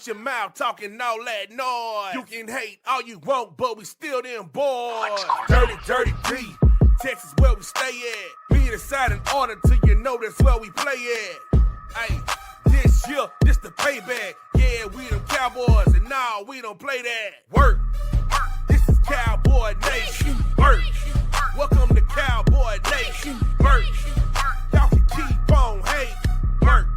Watch your mouth talking all that noise. You can hate all you want, but we still them boys. Dirty, dirty D. Texas where we stay at. Be deciding order till you know that's where we play at. Hey, this year, this the payback. Yeah, we them Cowboys, and nah, we don't play that. Work. This is Cowboy Nation. Work. Welcome to Cowboy Nation. Work. Y'all can keep on hate. Work.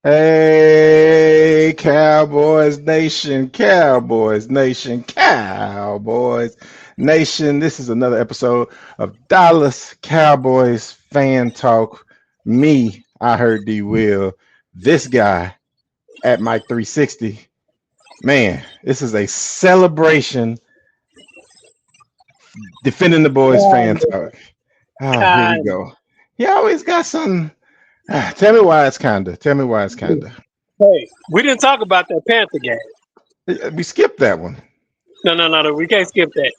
Hey, Cowboys Nation, Cowboys Nation, Cowboys Nation. This is another episode of Dallas Cowboys Fan Talk. Me, I heard D Will. This guy at Mike 360. Man, this is a celebration. Defending the boys fan talk. Here we go. He always got something. Tell me why it's kinda. Hey, we didn't talk about that Panther game. We skipped that one. No. We can't skip that.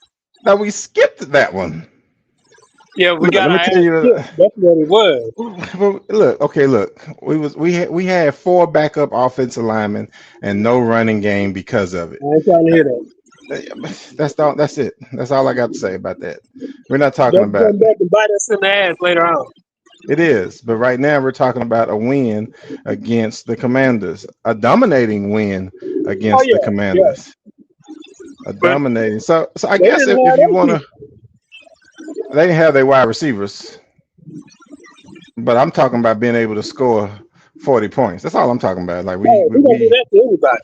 No, we skipped that one. Yeah, we got. Let me tell you. That's what it was. Look. We had 4 backup offensive linemen and no running game because of it. I ain't trying to hear that. That's it. That's all I got to say about that. We're not talking Don't about. come back and bite us in the ass later on. It is, but right now we're talking about a win against the Commanders, a dominating win against the Commanders, dominating. So I guess if you want to, they didn't have their wide receivers, but I'm talking about being able to score 40 points. That's all I'm talking about. Like we don't do that to anybody.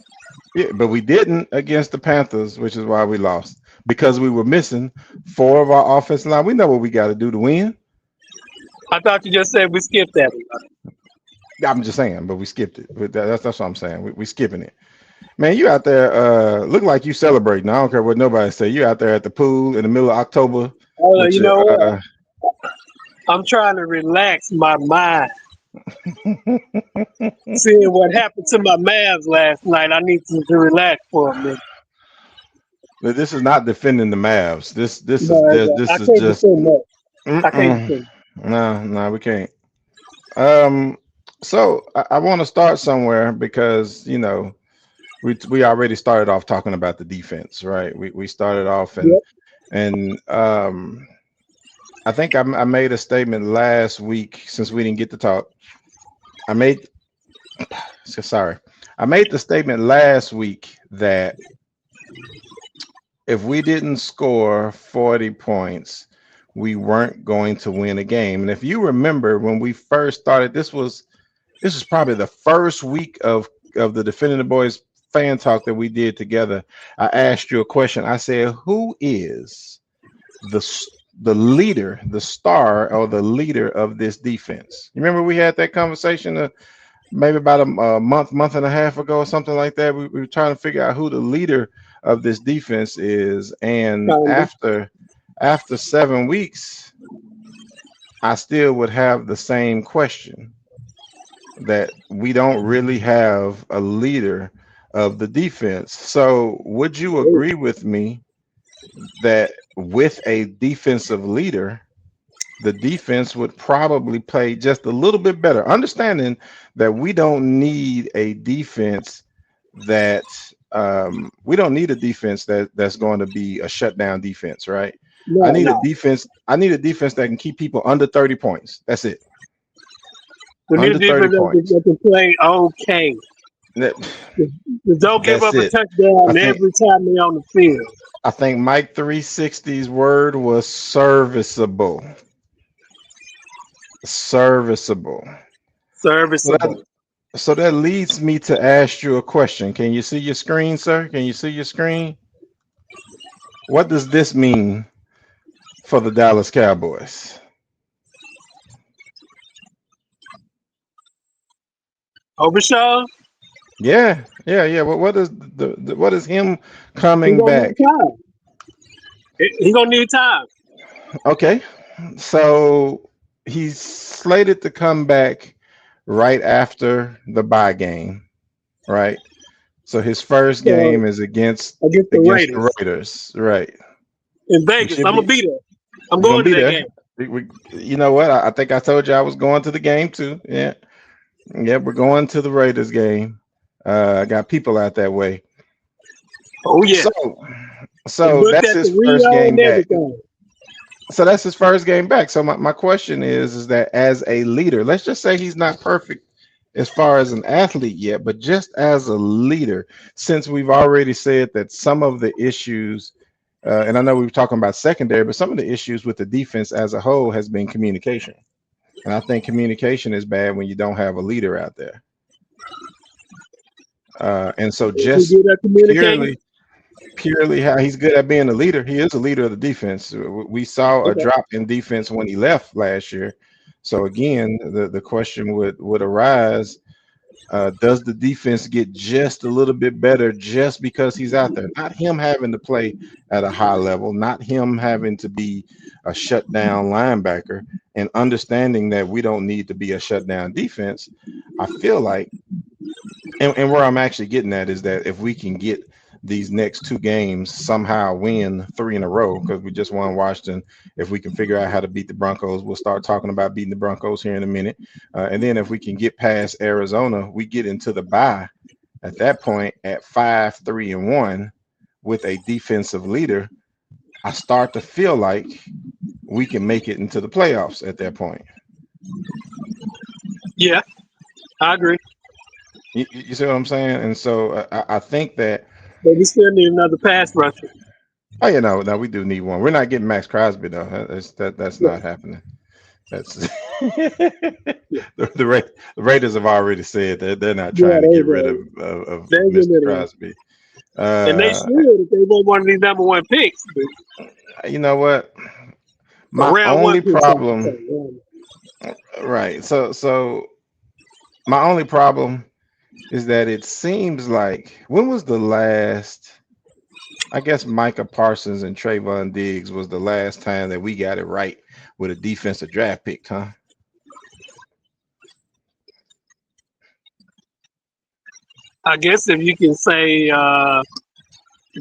Yeah, but we didn't against the Panthers, which is why we lost, because we were missing 4 of our offensive line. We know what we got to do to win. I thought you just said we skipped that. I'm just saying, but we skipped it. That's what I'm saying. We skipping it. Man, you out there look like you celebrating. I don't care what nobody say. You out there at the pool in the middle of October. Oh, you know what? I'm trying to relax my mind. Seeing what happened to my Mavs last night, I need to relax for a minute. But this is not defending the Mavs. This is just. I can't defend. No, we can't. So I want to start somewhere because we already started off talking about the defense, right? We started off and I think I made a statement last week since we didn't get to talk. I made the statement last week that if we didn't score 40 points, we weren't going to win a game. And if you remember when we first started, this was probably the first week of the Defending the Boys fan talk that we did together. I asked you a question. I said, who is the leader, the star or the leader of this defense? You remember we had that conversation maybe about a month and a half ago or something like that. We were trying to figure out who the leader of this defense is. And after 7 weeks, I still would have the same question, that we don't really have a leader of the defense. So would you agree with me that with a defensive leader, the defense would probably play just a little bit better, understanding that we don't need a defense that's going to be a shutdown defense, right? No, I need a defense that can keep people under 30 points. That's it. We need a defense that can play okay. Don't give up a touchdown every time they're on the field. I think Mike 360's word was serviceable. Serviceable. So that leads me to ask you a question. Can you see your screen, sir? Can you see your screen? What does this mean for the Dallas Cowboys? Overshaw? Yeah. What is him coming back? He's gonna need time. Okay, so he's slated to come back right after the bye game, right? So his first game is against the Raiders, right? In Vegas. I'm gonna be there. I'm going to that game. You know what? I think I told you I was going to the game too. Yeah, we're going to the Raiders game. Got people out that way. Oh yeah. They So looked that's at the his first video game and back. everything. So that's his first game back. So my question is that as a leader, let's just say he's not perfect as far as an athlete yet, but just as a leader, since we've already said that some of the issues, and I know we were talking about secondary, but some of the issues with the defense as a whole has been communication. And I think communication is bad when you don't have a leader out there. And so Is he just good at communicating? purely how he's good at being a leader. He is a leader of the defense. We saw a Okay. drop in defense when he left last year. So again, the question would arise: does the defense get just a little bit better just because he's out there? Not him having to play at a high level, not him having to be a shutdown linebacker, and understanding that we don't need to be a shutdown defense. I feel like, and where I'm actually getting at is that if we can get these next two games, somehow win 3 in a row, because we just won Washington. If we can figure out how to beat the Broncos, we'll start talking about beating the Broncos here in a minute. And then if we can get past Arizona, we get into the bye at that point at 5-3-1 with a defensive leader. I start to feel like we can make it into the playoffs at that point. Yeah, I agree. You see what I'm saying? And so I think that. But we still need another pass rusher. Oh, yeah, no, we do need one. We're not getting Max Crosby though. That's Yeah. not happening. That's the Raiders have already said that they're not Yeah, trying to get they rid do. of They get Mr. rid of him. Crosby. And they should if they want one of these number one picks. You know what? A My round one only pick. problem, right? So my only problem is that it seems like, when was the last? I guess Micah Parsons and Trayvon Diggs was the last time that we got it right with a defensive draft pick, huh? I guess if you can say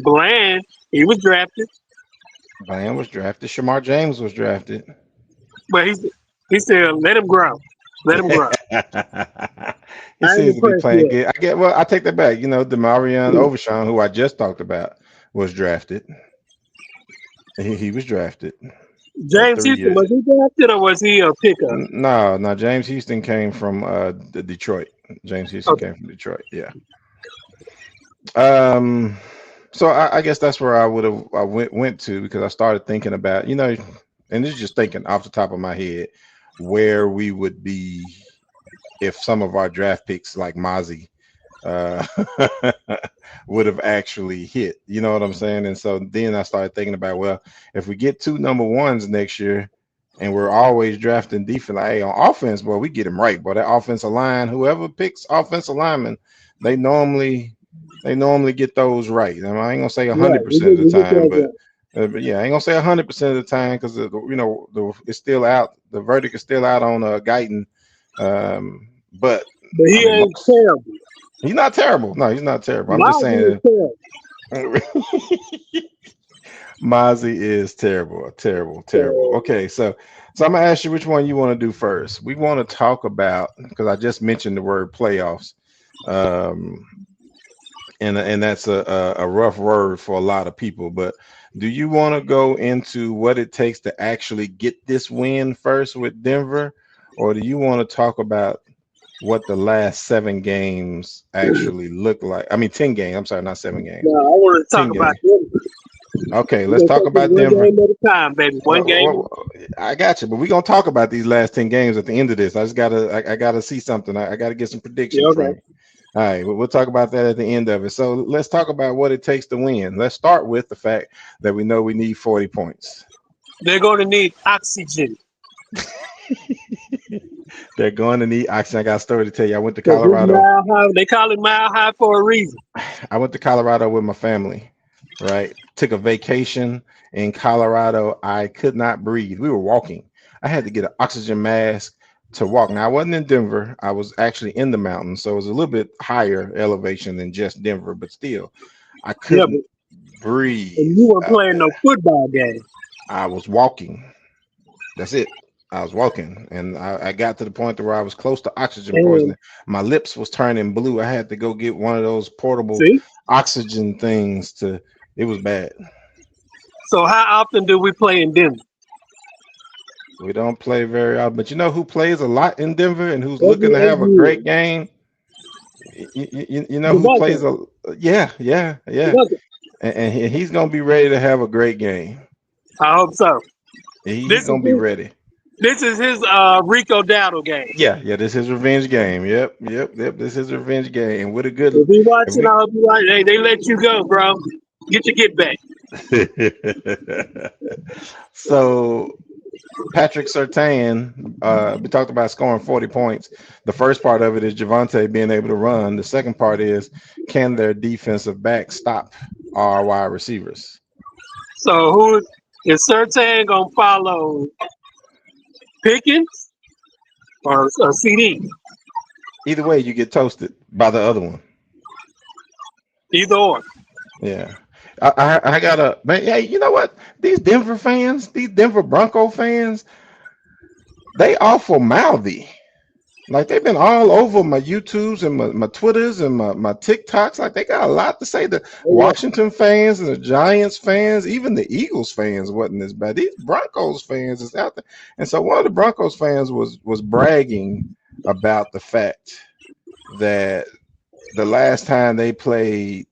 Bland, he was drafted. Bland was drafted. Shamar James was drafted. But he said, let him grow. Let him grow. He I ain't seems to be impressed playing yet. good. Well, I take that back. You know, Demarion Overshawn, who I just talked about, was drafted. He was drafted. James 3 Houston, years. was he drafted or was he a pickup? No. James Houston came from Detroit. James Houston Okay. came from Detroit. Yeah. So I guess that's where I went to, because I started thinking about, and this is just thinking off the top of my head, where we would be if some of our draft picks like Mozzie would have actually hit. You know what I'm saying? And so then I started thinking about, well, if we get 2 number ones next year and we're always drafting defense, like, hey, on offense, boy, we get them right. But that offensive line, whoever picks offensive linemen, they normally get those right. I ain't gonna say 100% of the time, but yeah, I ain't gonna say 100% of the time, because it's still out. The verdict is still out on Guyton. But he ain't terrible. He's not terrible. No, he's not terrible. I'm just saying. Mozzie is terrible. Okay, so I'm gonna ask you which one you want to do first. We want to talk about, because I just mentioned the word playoffs, and that's a rough word for a lot of people. But do you want to go into what it takes to actually get this win first with Denver, or do you want to talk about what the last 7 games actually look like? I mean, 10 games. I'm sorry, not 7 games. No, I want to talk about Denver. Okay, let's talk about Denver. One game at a time, baby. One game. I got you, but we're gonna talk about these last 10 games at the end of this. I gotta see something. I gotta get some predictions from you. All right, we'll talk about that at the end of it. So let's talk about what it takes to win. Let's start with the fact that we know we need 40 points. They're going to need oxygen. They're going to need oxygen. I got a story to tell you. I went to Colorado. They call it Mile High for a reason. I went to Colorado with my family, right? Took a vacation in Colorado. I could not breathe. We were walking. I had to get an oxygen mask to walk. Now, I wasn't in Denver. I was actually in the mountains, so it was a little bit higher elevation than just Denver, but still, I couldn't breathe. And you weren't playing no football game. I was walking. That's it. I was walking, and I got to the point where I was close to oxygen And poisoning. My lips was turning blue. I had to go get one of those portable see, oxygen things to. It was bad. so how often do we play in Denver? We don't play very often, but you know who plays a lot in Denver and who's looking to have Every a year. great game? You know The who plays Broncos. a The yeah, Broncos. and he's gonna be ready to have a great game. I hope so. He's This is gonna be his, ready. this is his Rico Dowdle game. Yeah, this is revenge game. Yep. This is revenge game. And with a good, If he if watching, we, I hope you watch. Hey, they let you go, bro. Get your get back. so Patrick Surtain, we talked about scoring 40 points. The first part of it is Javante being able to run. The second part is can their defensive back stop our wide receivers? So who is Sertan gonna follow? Pickens or CD? Either way, you get toasted by the other one. Either or. Yeah. I got a man. Hey, you know what? These Denver fans, these Denver Bronco fans, they awful mouthy. Like they've been all over my YouTubes and my Twitters and my TikToks. Like they got a lot to say. The Oh, yeah. Washington fans and the Giants fans, even the Eagles fans wasn't as bad. These Broncos fans is out there. And so one of the Broncos fans was bragging about the fact that the last time they played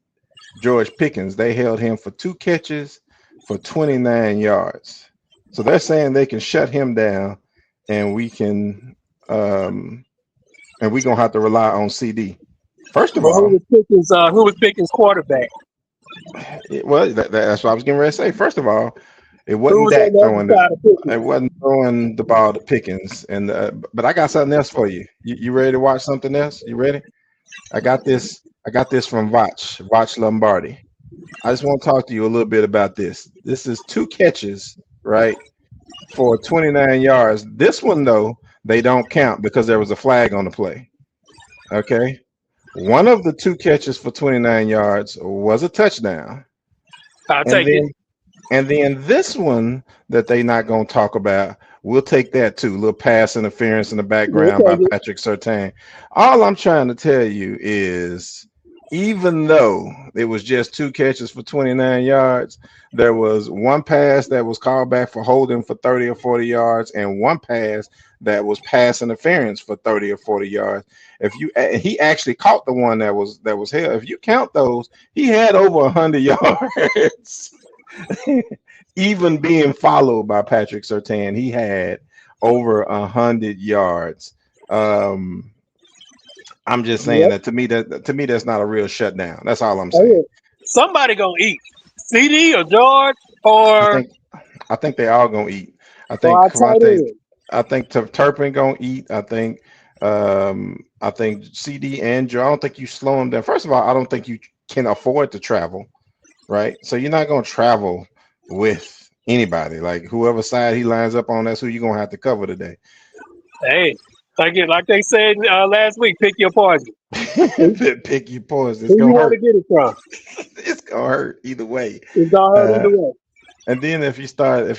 George Pickens, they held him for 2 catches for 29 yards. So they're saying they can shut him down and we can and we're gonna have to rely on CD. First of But all, who was Pickens quarterback? that's what I was getting ready to say. First of all, it Who wasn't was on Dak the other throwing it. side of It Pickens? wasn't throwing the ball to Pickens. And but I got something else for you. You ready to watch something else? You ready? I got this. I got this from Vach Lombardi. I just want to talk to you a little bit about this. This is 2 catches, right, for 29 yards. This one though, they don't count because there was a flag on the play. Okay. One of the 2 catches for 29 yards was a touchdown. I'll And take it. then this one that they not gonna talk about, we'll take that too. A little pass interference in the We'll background by take it. Patrick Surtain. All I'm trying to tell you is even though it was just 2 catches for 29 yards, there was one pass that was called back for holding for 30 or 40 yards, and one pass that was pass interference for 30 or 40 yards. If you he actually caught the one that was held. If you count those, he had over 100 yards. Even being followed by Patrick Surtain, he had over 100 yards. Um, I'm just saying Yep. that to me that's not a real shutdown. That's all I'm Oh, saying. yeah. Somebody gonna eat. CD or George I or think I think they all gonna eat. I or think our tight Cavante. end. I think Turpin gonna eat. I think CD and Joe. I don't think you slow him down. First of all, I don't think you can afford to travel, right? So you're not gonna travel with anybody. Like whoever side he lines up on, that's who you're gonna have to cover today. Hey, like they said last week, pick your poison. Pick your poison. It's Who you gonna want to hurt. get it from? It's gonna hurt either way. It's gonna hurt Uh, either way. and then if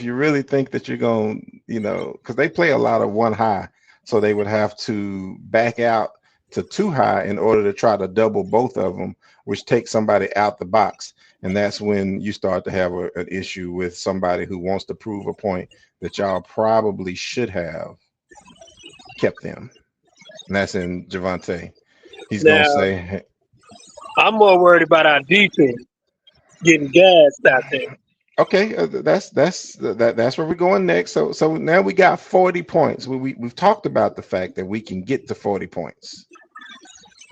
you really think that you're gonna, because they play a lot of one high, so they would have to back out to two high in order to try to double both of them, which takes somebody out the box. And that's when you start to have an issue with somebody who wants to prove a point that y'all probably should have kept them. And that's in Javante. He's gonna Now, say, "Hey, I'm more worried about our defense getting gassed out there. okay, that's where we're going next. So now we got 40 points. We've talked about the fact that we can get to 40 points.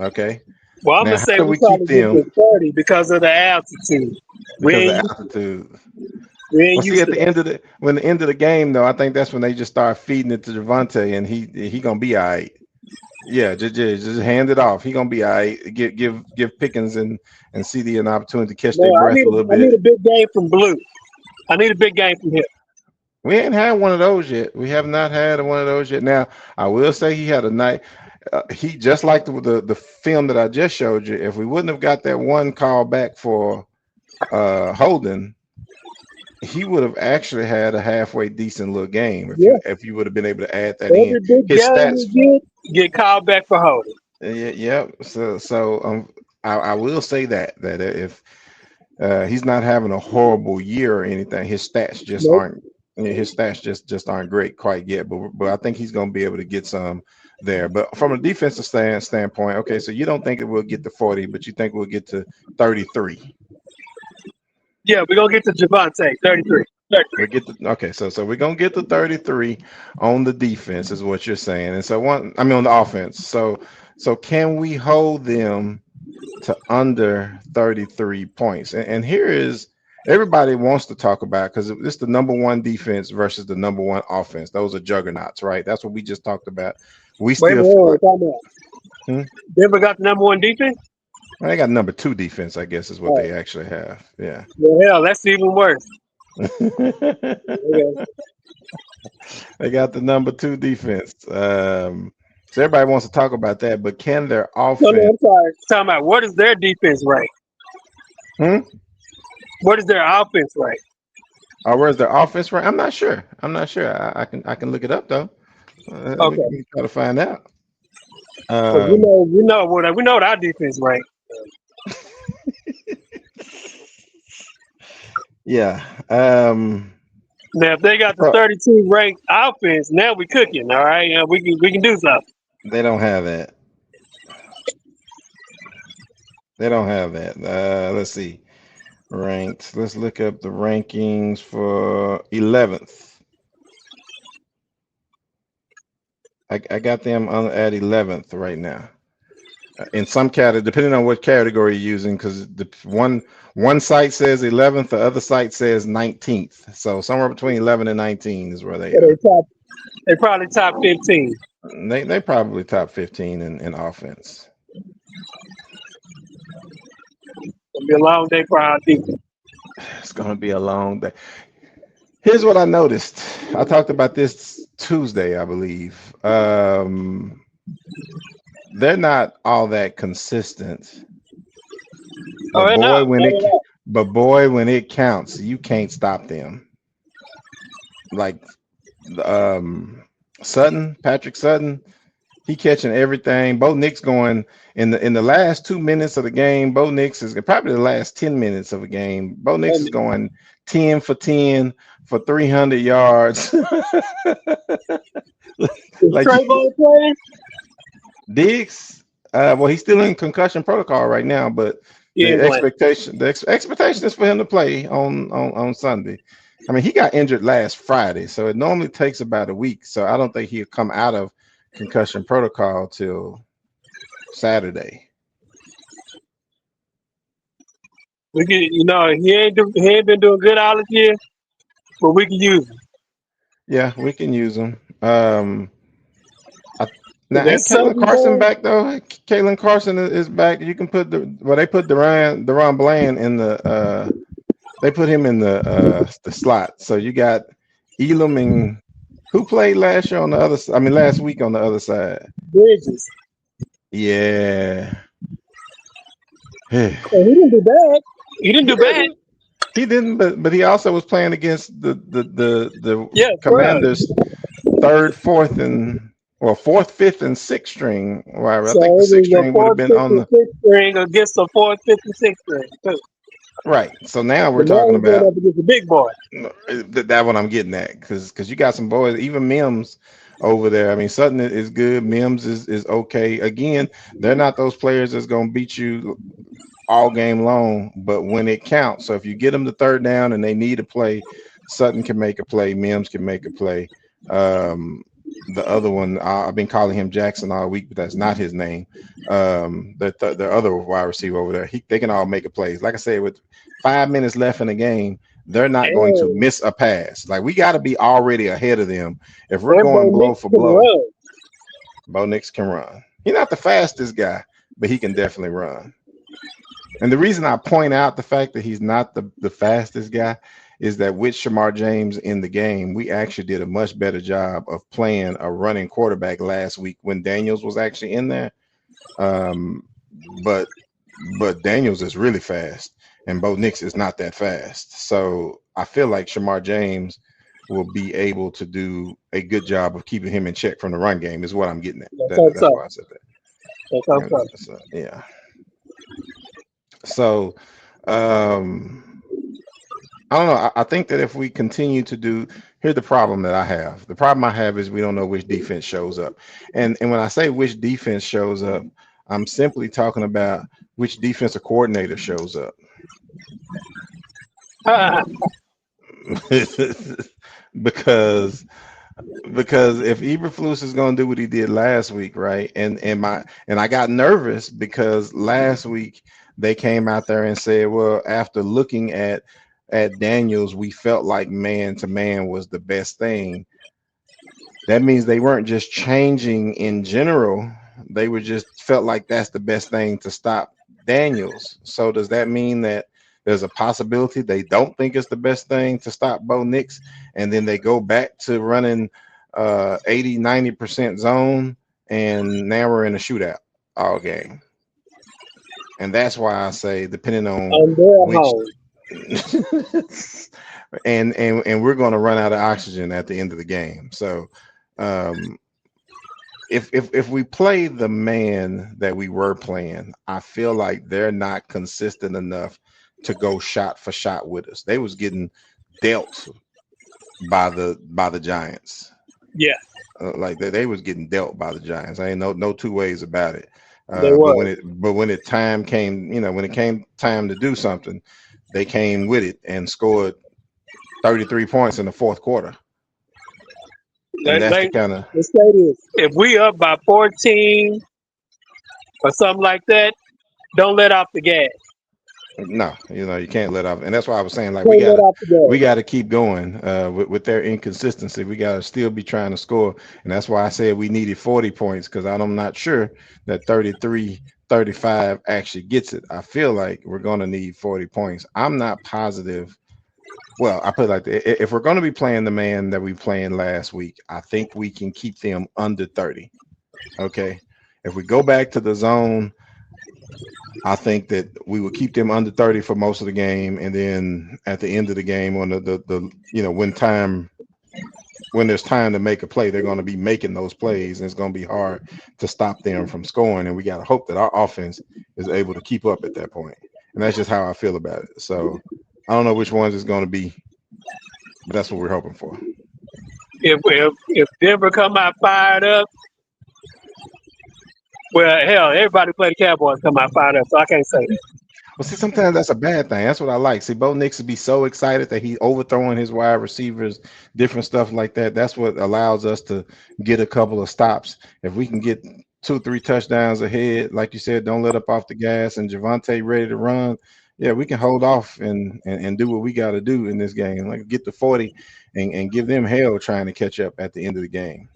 Okay, Well, I'm now gonna how say do we we keep probably get them to 30 because of the altitude. We because of ain't used to, altitude? we ain't Well, see, used at to the that. end of the end of the game, though, I think that's when they just start feeding it to Javante, and he gonna be all right. Yeah, just hand it off. He gonna be all right. Give Pickens and CD an opportunity to catch their No, breath a little I need bit. a big game from Blue. I need a big game from him. We ain't had one of those yet. We have not had one of those yet. Now, I will say he had a night. He just like the film that I just showed you. If we wouldn't have got that one call back for holding, he would have actually had a halfway decent little game Yeah. if you would have been able to add that in. Every big His game stats, he get called back for holding. yeah, yep. I will say that if he's not having a horrible year or anything, Nope. his stats just aren't great quite yet. But I think he's going to be able to get some there. But from a defensive standpoint, okay, so you don't think it will get to 40, but you think we'll get to 33. Yeah, we're gonna get to Javante, 33. 33. We get the okay, so we're gonna get to 33 on the defense, is what you're saying. And so on the offense. So can we hold them to under 33 points? And here is everybody wants to talk about, because it's the number one defense versus the number one offense. Those are juggernauts, right? That's what we just talked about. We Wait a still feel minute, like time out. Denver got the number one defense? they got number two defense, I guess is what Oh, they actually have. Yeah. well, hell, that's even worse. Okay. They got the number two defense. So everybody wants to talk about that, but can their No, offense? I'm sorry. Talking about what is their defense rank? Hmm? What is their offense rank? Or where's their offense right? I'm not sure. I can look it up though. Okay, Let me try to find out. because Um, we know what our defense rank. yeah. Now, if they got the So 32 ranked offense, now we cooking. All right, we can do something. they don't have that. They don't have that. Let's see. Ranked. Let's look up the rankings for 11th. I got them at 11th right now. In some category, depending on what category you're using, because the one site says 11th, the other site says 19th. So somewhere between 11 and 19 is where they So are. they probably top 15. They probably top 15 in offense. It'll be a long day for our defense. It's gonna be a long day. Here's what I noticed. I talked about this Tuesday, I believe. They're not all that consistent, Oh, but they're boy, not. No, they're not. when it counts, you can't stop them. Like um, Patrick Sutton, he catching everything. Bo Nix going in the last 2 minutes of the game. Bo Nix is probably the last 10 minutes of a game. Bo Nix is going 10 for 10 for 300 yards. Is Like Trayvon playing? Diggs, well, he's still in concussion protocol right now, but He ain't playing. expectation is for him to play on Sunday. I mean, he got injured last Friday, so it normally takes about a week. So I don't think he'll come out of concussion protocol till Saturday. We can, he ain't been doing good all this year, but we can use him. Yeah, we can use him. Now ain't That's Kalen Sutton Carson boy. back though? Kalen Carson is back. You can put they put Deron Bland in the they put him in the slot. So you got Elam and who played last year on the other last week on the other side. Bridges. Yeah. And he didn't do bad. He didn't He do bad. didn't. He didn't, but he also was playing against the Yeah, bro. Commanders fourth, fifth, and sixth string. Well, I So think the it sixth was a string would have fourth, been fifth, on and the sixth string against a fourth, fifth, and sixth string. Too. right. So now we're But now talking he's going about up against the big boy. that what I'm getting at, because you got some boys, even Mims over there. I mean, Sutton is good. Mims is okay. Again, they're not those players that's gonna beat you all game long, but when it counts. So if you get them the third down and they need a play, Sutton can make a play. Mims can make a play. The other one, I've been calling him Jackson all week, but that's not his name. The other wide receiver over there, they can all make a play. Like I said, with 5 minutes left in the game, they're not going to And, miss a pass. Like we got to be already ahead of them. If we're and Bo going blow Nix for can blow, run. Bo Nix can run. He's not the fastest guy, but he can definitely run. And the reason I point out the fact that he's not the fastest guy is that with Shamar James in the game, we actually did a much better job of playing a running quarterback last week when Daniels was actually in there. Um, but Daniels is really fast, and Bo Nix is not that fast. So I feel like Shamar James will be able to do a good job of keeping him in check from the run game. Is what I'm getting at. Let's hope That's so. why I said that. Let's hope so. So, yeah. So, I don't know. I think that if we continue to do, here's the problem that I have. The problem I have is we don't know which defense shows up. And when I say which defense shows up, I'm simply talking about which defensive coordinator shows up. because if Eberflus is going to do what he did last week, right? And I got nervous because last week they came out there and said, well, after looking at Daniels, we felt like man to man was the best thing. That means they weren't just changing in general. They were just felt like that's the best thing to stop Daniels. So does that mean that there's a possibility they don't think it's the best thing to stop Bo Nix, and then they go back to running 80-90% zone, and now we're in a shootout all game? And that's why I say, depending on which and we're going to run out of oxygen at the end of the game. So if we play the man that we were playing, I feel like they're not consistent enough to go shot for shot with us. They was getting dealt by the Giants. Yeah. Like they was getting dealt by the Giants. I ain't no two ways about it. They But were. when it time came, when it came time to do something, they came with it and scored 33 points in the fourth quarter. And that's the kind of. Let's say this: if we up by 14 or something like that, don't let off the gas. No, you can't let off, and that's why I was saying, like, Can't let off the gas. we gotta keep going with their inconsistency. We gotta still be trying to score, and that's why I said we needed 40 points, because I'm not sure that 33-35 actually gets it. I feel like we're gonna need 40 points. I'm not positive. Well, I put it like that. If we're going to be playing the man that we playing last week, I think we can keep them under 30. Okay. If we go back to the zone, I think that we will keep them under 30 for most of the game. And then at the end of the game, on when there's time to make a play, they're going to be making those plays, and it's going to be hard to stop them from scoring. And we got to hope that our offense is able to keep up at that point. And that's just how I feel about it. So I don't know which ones it's going to be, but that's what we're hoping for. If Denver come out fired up, well, hell, everybody play the Cowboys come out fired up, so I can't say that. Well, see, sometimes that's a bad thing. That's what I like. See, Bo Nix would be so excited that he's overthrowing his wide receivers, different stuff like that. That's what allows us to get a couple of stops. If we can get 2-3 touchdowns ahead, like you said, don't let up off the gas, and Javonte ready to run, yeah, we can hold off and do what we got to do in this game, like get to 40 and give them hell trying to catch up at the end of the game.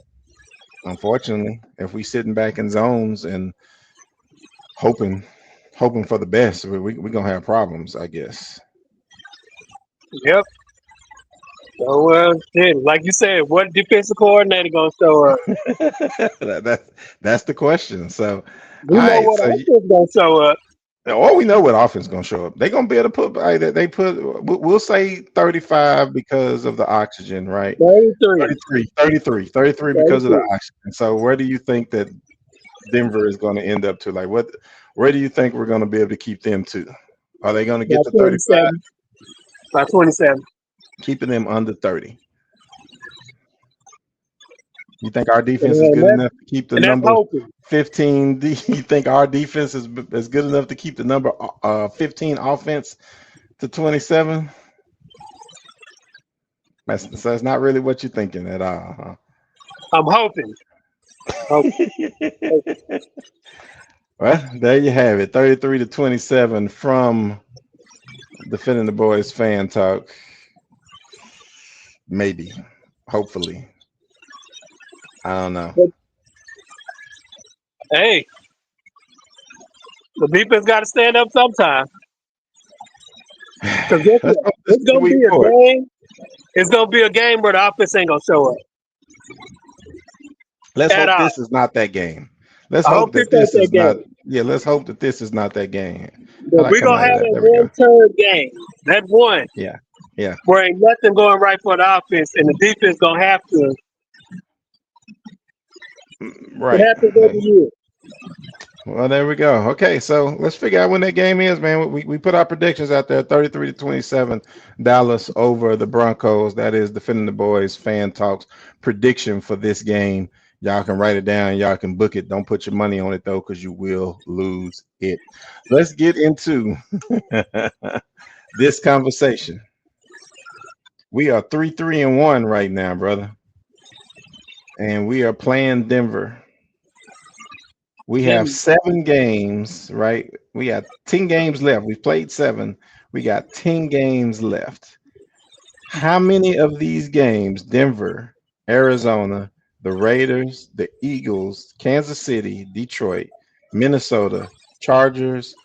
Unfortunately, if we sitting back in zones and hoping for the best, we're going to have problems, I guess. Yep. So, like you said, what defensive coordinator going to show up? That's the question. So, we know what offense going to show up. Well, we know what offense is going to show up. They're going to be able to put, we'll say 35 because of the oxygen, right? 33 because of the oxygen. So where do you think that Denver is going to end up to? Like, where do you think we're going to be able to keep them to? Are they going to get to 35? By 27. Keeping them under 30. You think our defense is good enough to keep the number 15? Do you think our defense is good enough to keep the number 15 offense to 27? That's not really what you're thinking at all, huh? I'm hoping. Well, there you have it. 33-27 from Defending the Boys Fan Talk. Maybe. Hopefully. I don't know. Hey, the defense got to stand up sometime. It's gonna be a game. It's gonna be a game where the offense ain't gonna show up. Let's hope this is not that game. Let's hope that this is not. Yeah, let's hope that this is not that game. We're gonna have that one-turn game. That one. Yeah. Yeah. where ain't nothing going right for the offense, and the defense gonna have to. It Right. happens every year. Well, there we go. Okay, so let's figure out when that game is, man. We put our predictions out there: 33-27, Dallas over the Broncos. That is Defending the Boys Fan Talks prediction for this game. Y'all can write it down. Y'all can book it. Don't put your money on it though, because you will lose it. Let's get into this conversation. We are 3-3-1 right now, brother, and we are playing Denver. We have Then 7 games, right? We got 10 games left. We've played 7. We got 10 games left. How many of these games, Denver, Arizona, the Raiders, the Eagles, Kansas City, Detroit, Minnesota, Chargers,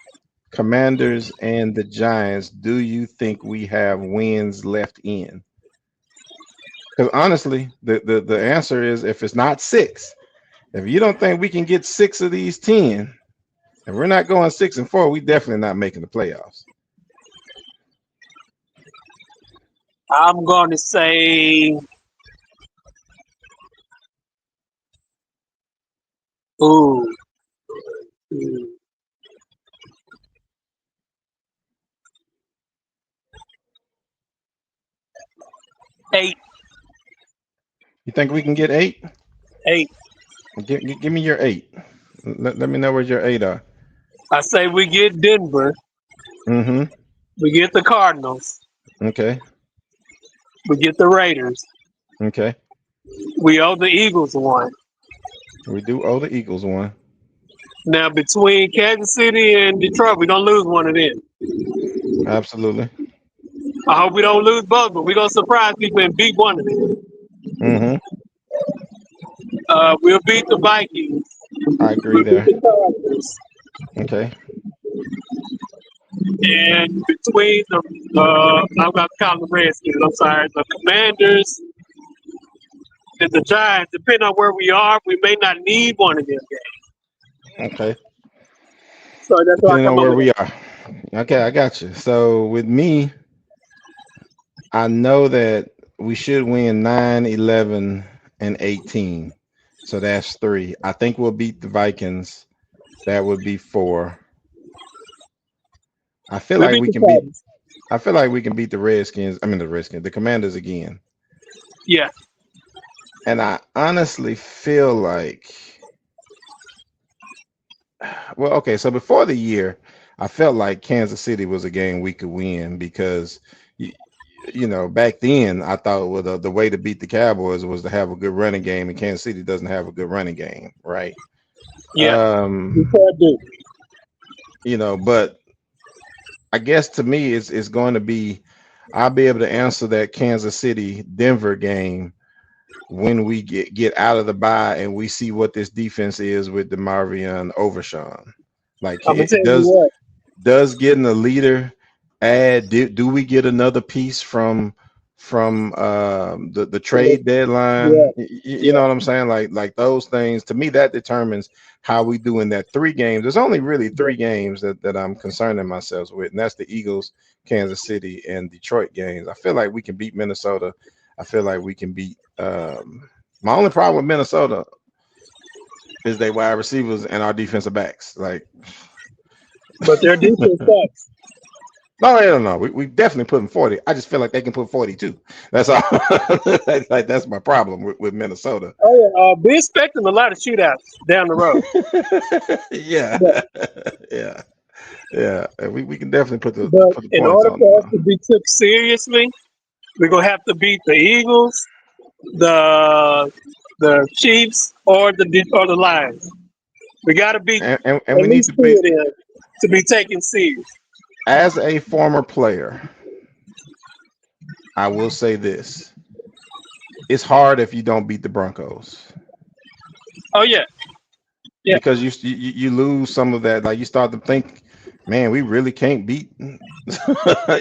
Commanders, and the Giants, do you think we have wins left in? Because honestly, the answer is if it's not 6, if you don't think we can get 6 of these 10, if we're not going 6-4, we definitely not making the playoffs. I'm going to say, ooh, mm, 8, You think we can get 8? 8. Give me your 8. Let me know where your 8 are. I say we get Denver, Mm-hmm. we get the Cardinals, Okay. we get the Raiders, Okay. we owe the Eagles one. We do owe the Eagles one. Now between Kansas City and Detroit, we don't lose one of them. Absolutely. I hope we don't lose both, but we're gonna surprise people and beat one of them. Mm-hmm. We'll beat the Vikings. I agree We'll beat there. the Cardinals. Okay. And between I'm gonna count the Redskins. I'm sorry, the Commanders and the Giants. Depending on where we are, we may not need one of them games. Okay. So that's why I Depending come on up where with we that. are. Okay, I got you. So with me, I know that we should win 9, 11, and 18. So that's 3. I think we'll beat the Vikings. That would be 4. I feel We like beat we the can beat Cardinals. I feel like we can beat the Redskins. I mean the Redskins, the Commanders again. Yeah, And I honestly feel like, well, okay, so before the year, I felt like Kansas City was a game we could win because you, you know, back then I thought well, the way to beat the Cowboys was to have a good running game, and Kansas City doesn't have a good running game, right? yeah. We Um, can do. but I guess to me it's going to be I'll be able to answer that Kansas City Denver game when we get out of the bye and we see what this defense is with DeMarvion Overshawn. Like, I'm gonna tell it you does what. does getting a leader add? Do we get another piece from the trade Yeah, deadline? You yeah. know what I'm saying? Like those things to me that determines how we do in that 3 games. There's only really Yeah. 3 games that I'm concerning myself with, and that's the Eagles, Kansas City, and Detroit games. I feel like we can beat Minnesota. I feel like we can beat. My only problem with Minnesota is they wide receivers and our defensive backs. Like, But their defense sucks. no, I don't know. We definitely put them 40. I just feel like they can put 42. That's all. Like that's my problem with Minnesota. Oh yeah. Be expecting a lot of shootouts down the road. Yeah, But yeah, yeah. We can definitely but put the in points order on them for us though. to be took seriously, we're gonna have to beat the Eagles, the Chiefs, or the Lions. We gotta beat And at we need least to two be, of them to be taken serious. as a former player, I will say this: it's hard if you don't beat the Broncos Oh yeah, yeah. because you lose some of that. Like you start to think, man, we really can't beat.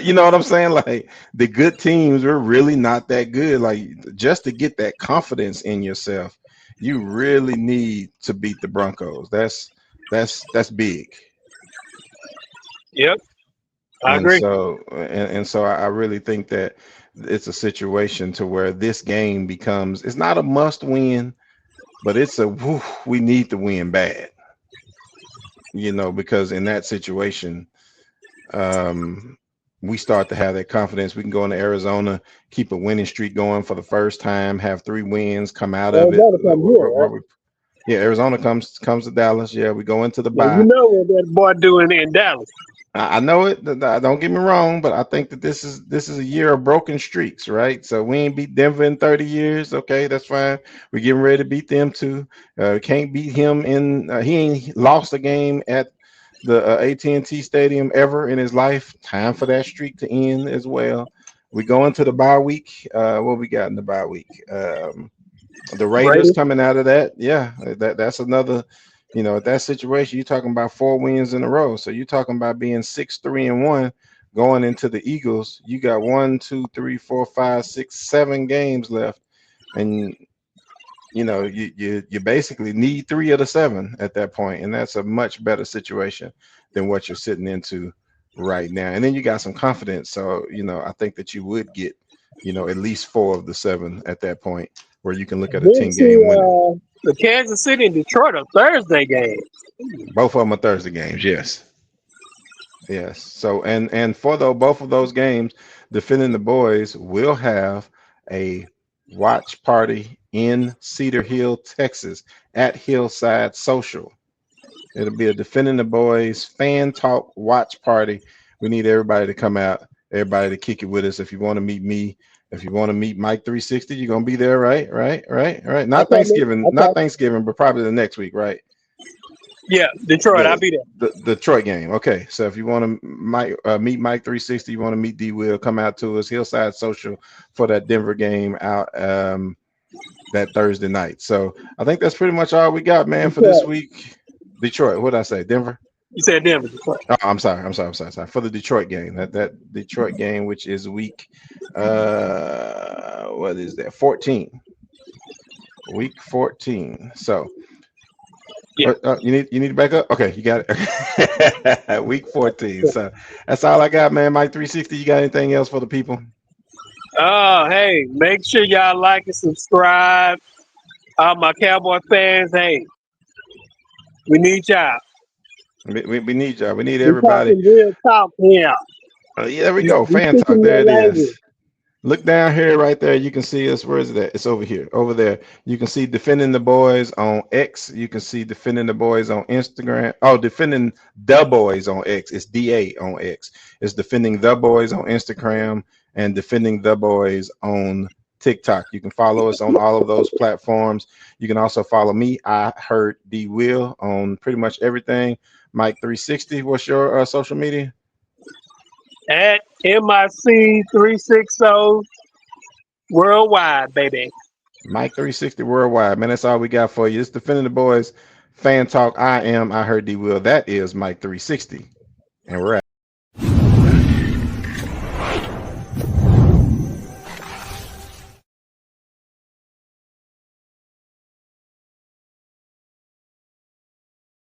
You know what I'm saying? Like the good teams, we're really not that good. Like just to get that confidence in yourself, you really need to beat the Broncos. That's big. Yep. I And agree. so I really think that it's a situation to where this game becomes, it's not a must win, but it's a whew, we need to win bad, because in that situation, um, we start to have that confidence. We can go into Arizona, keep a winning streak going for the first time, have 3 wins, come out of it. Arizona come here, right? Yeah, Arizona comes to Dallas. Yeah, we go into the Now, you bye. know what that boy doing in Dallas. I know it. Don't get me wrong, but I think that this is a year of broken streaks, right? So we ain't beat Denver in 30 years. Okay, that's fine. We're getting ready to beat them too. Can't beat him in. He ain't lost a game at the AT&T Stadium ever in his life. Time for that streak to end as well. We go into the bye week. What we got in the bye week? The Raiders Raiders. coming out of that. Yeah, that's another. That situation, you're talking about 4 wins in a row. So you're talking about being 6-3-1 going into the Eagles. You got 1, 2, 3, 4, 5, 6, 7 games left. And you basically need 3 of the 7 at that point. And that's a much better situation than what you're sitting into right now. And then you got some confidence. So, I think that you would get, at least 4 of the 7 at that point where you can look at a Then 10-game winning. the Kansas City and Detroit a Thursday game. Both of them are Thursday games. Yes. Yes. So and for both of those games, Defending the Boys will have a watch party in Cedar Hill, Texas, at Hillside Social. It'll be a Defending the Boys fan talk watch party. We need everybody to come out, everybody to kick it with us. If you want to meet me, if you want to meet Mike 360, you're gonna be there, right? Not Thanksgiving, but probably the next week, right? Yeah, Detroit. I'll be there. The Detroit game. Okay, so if you want to meet Mike 360, you want to meet D Will, come out to us, Hillside Social, for that Denver game out that Thursday night. So I think that's pretty much all we got, man, for this week. Detroit. What did I say? Denver? You said Denver. Detroit. Oh, I'm sorry. For the Detroit game. That Detroit game, which is week what is that? 14. Week 14. So Yeah. you need to back up. Okay, you got it. Week 14. So that's all I got, man. Mike 360. You got anything else for the people? Oh, hey, make sure y'all like and subscribe. All my Cowboy fans, hey, we need y'all. We need y'all. We need everybody. Talking real talk here. Yeah, there we go. Fan talk. There it is. Look down here, right there. You can see us. Where is it at? It's over here. Over there. You can see Defending the Boys on X. You can see Defending the Boys on Instagram. Oh, Defending the Boys on X. It's DA on X. It's Defending the Boys on Instagram and Defending the Boys on TikTok. You can follow us on all of those platforms. You can also follow me. I heard D Will on pretty much everything. Mike 360. What's your social media? At MIC 360 worldwide, baby. Mike 360 worldwide, man. That's all we got for you. It's Defending the Boys fan talk. I heard D Will. That is Mike 360, and we're out.